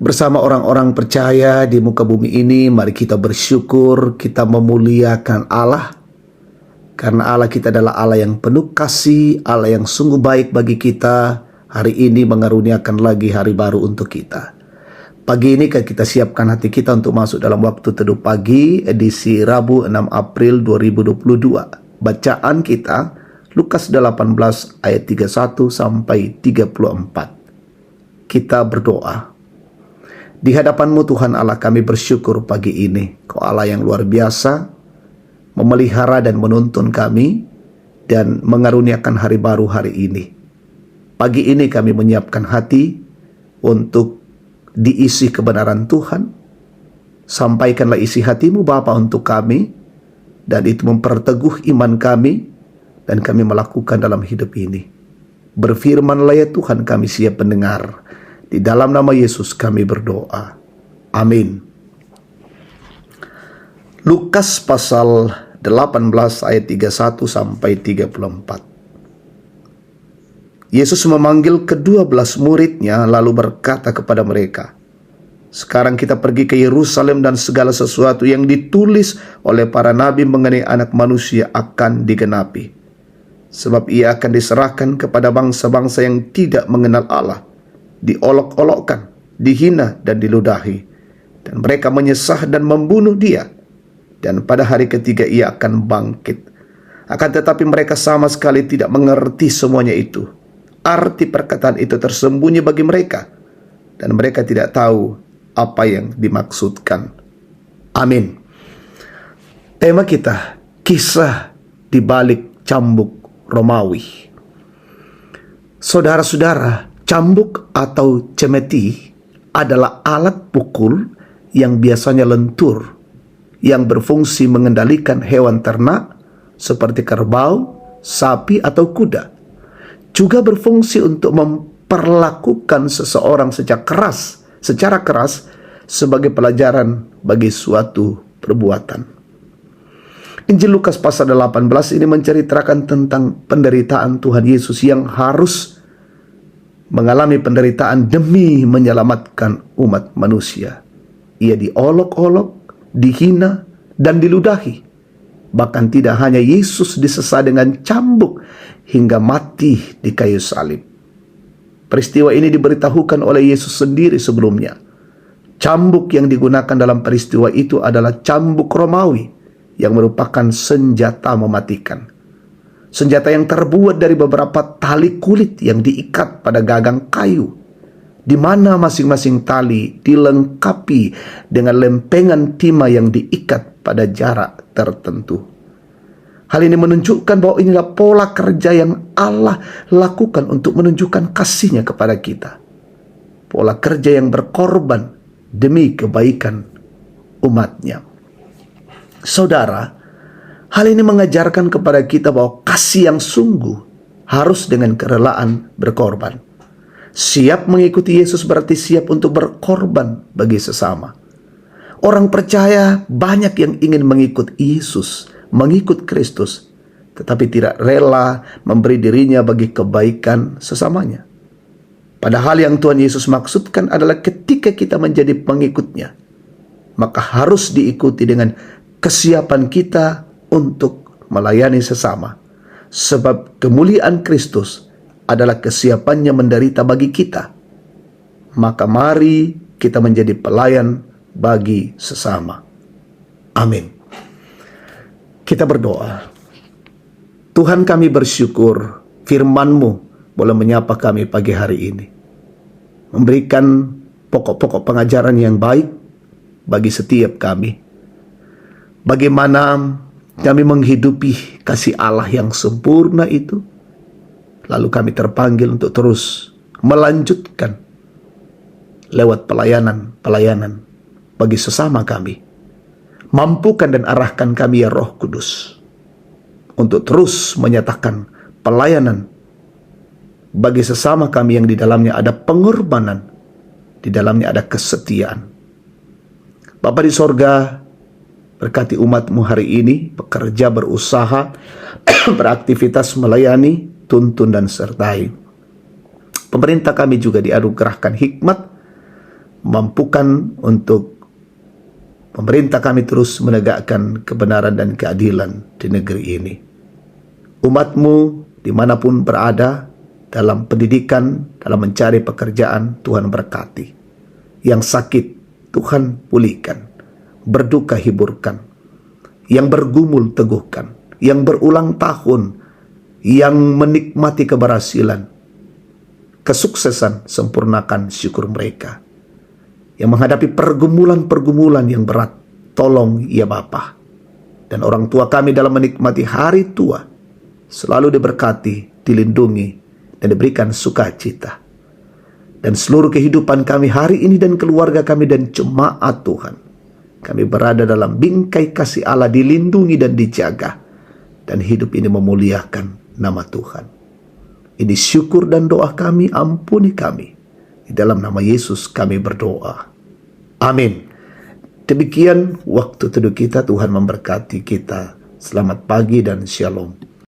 Bersama orang-orang percaya di muka bumi ini, mari kita bersyukur, kita memuliakan Allah. Karena Allah kita adalah Allah yang penuh kasih, Allah yang sungguh baik bagi kita. Hari ini mengaruniakan lagi hari baru untuk kita. Pagi ini kita siapkan hati kita untuk masuk dalam waktu teduh pagi, edisi Rabu 6 April 2022. Bacaan kita, Lukas 18 ayat 31 sampai 34. Kita berdoa. Di hadapan-Mu Tuhan Allah, kami bersyukur pagi ini. Kau Allah yang luar biasa, memelihara dan menuntun kami, dan mengaruniakan hari baru hari ini. Pagi ini kami menyiapkan hati untuk diisi kebenaran Tuhan. Sampaikanlah isi hati-Mu Bapa untuk kami, dan itu memperteguh iman kami, dan kami melakukan dalam hidup ini. Berfirmanlah ya Tuhan, kami siap mendengar. Di dalam nama Yesus kami berdoa. Amin. Lukas pasal 18 ayat 31 sampai 34. Yesus memanggil ke-12 muridnya lalu berkata kepada mereka, "Sekarang kita pergi ke Yerusalem dan segala sesuatu yang ditulis oleh para nabi mengenai Anak Manusia akan digenapi. Sebab ia akan diserahkan kepada bangsa-bangsa yang tidak mengenal Allah, diolok-olokkan, dihina dan diludahi, dan mereka menyesah dan membunuh dia, dan pada hari ketiga ia akan bangkit. Akan tetapi mereka sama sekali tidak mengerti semuanya itu. Arti perkataan itu tersembunyi bagi mereka, dan mereka tidak tahu apa yang dimaksudkan." Amin. Tema kita, kisah di balik cambuk Romawi. Saudara-saudara, cambuk atau cemeti adalah alat pukul yang biasanya lentur, yang berfungsi mengendalikan hewan ternak seperti kerbau, sapi, atau kuda. Juga berfungsi untuk memperlakukan seseorang secara keras sebagai pelajaran bagi suatu perbuatan. Injil Lukas pasal 18 ini menceritakan tentang penderitaan Tuhan Yesus yang harus mengalami penderitaan demi menyelamatkan umat manusia. Ia diolok-olok, dihina, dan diludahi. Bahkan tidak hanya Yesus disesah dengan cambuk hingga mati di kayu salib. Peristiwa ini diberitahukan oleh Yesus sendiri sebelumnya. Cambuk yang digunakan dalam peristiwa itu adalah cambuk Romawi yang merupakan senjata mematikan. Senjata yang terbuat dari beberapa tali kulit yang diikat pada gagang kayu, di mana masing-masing tali dilengkapi dengan lempengan timah yang diikat pada jarak tertentu. Hal ini menunjukkan bahwa inilah pola kerja yang Allah lakukan untuk menunjukkan kasih-Nya kepada kita. Pola kerja yang berkorban demi kebaikan umat-Nya. Saudara, hal ini mengajarkan kepada kita bahwa kasih yang sungguh harus dengan kerelaan berkorban. Siap mengikuti Yesus berarti siap untuk berkorban bagi sesama. Orang percaya banyak yang ingin mengikut Yesus, mengikut Kristus, tetapi tidak rela memberi dirinya bagi kebaikan sesamanya. Padahal yang Tuhan Yesus maksudkan adalah ketika kita menjadi pengikut-Nya, maka harus diikuti dengan kesiapan kita untuk melayani sesama. Sebab kemuliaan Kristus adalah kesiapannya menderita bagi kita. Maka mari kita menjadi pelayan bagi sesama. Amin. Kita berdoa. Tuhan, kami bersyukur firman-Mu boleh menyapa kami pagi hari ini, memberikan pokok-pokok pengajaran yang baik bagi setiap kami. Bagaimana kami menghidupi kasih Allah yang sempurna itu, lalu kami terpanggil untuk terus melanjutkan lewat pelayanan bagi sesama kami. Mampukan dan arahkan kami ya Roh Kudus untuk terus menyatakan pelayanan bagi sesama kami yang di dalamnya ada pengorbanan, di dalamnya ada kesetiaan. Bapa di sorga, berkati umat-Mu hari ini, bekerja, berusaha, beraktivitas melayani, tuntun dan sertai. Pemerintah kami juga dianugerahkan hikmat mampukan untuk pemerintah kami terus menegakkan kebenaran dan keadilan di negeri ini. Umat-Mu dimanapun berada, dalam pendidikan, dalam mencari pekerjaan, Tuhan berkati. Yang sakit, Tuhan pulihkan. Berduka hiburkan. Yang bergumul teguhkan. Yang berulang tahun, yang menikmati keberhasilan, kesuksesan, sempurnakan syukur mereka. Yang menghadapi pergumulan-pergumulan yang berat, tolong ya Bapa. Dan orang tua kami dalam menikmati hari tua, selalu diberkati, dilindungi, dan diberikan sukacita. Dan seluruh kehidupan kami hari ini dan keluarga kami dan jemaat Tuhan, kami berada dalam bingkai kasih Allah, dilindungi dan dijaga. Dan hidup ini memuliakan nama Tuhan. Ini syukur dan doa kami, ampuni kami. Di dalam nama Yesus kami berdoa. Amin. Demikian waktu teduh kita, Tuhan memberkati kita. Selamat pagi dan shalom.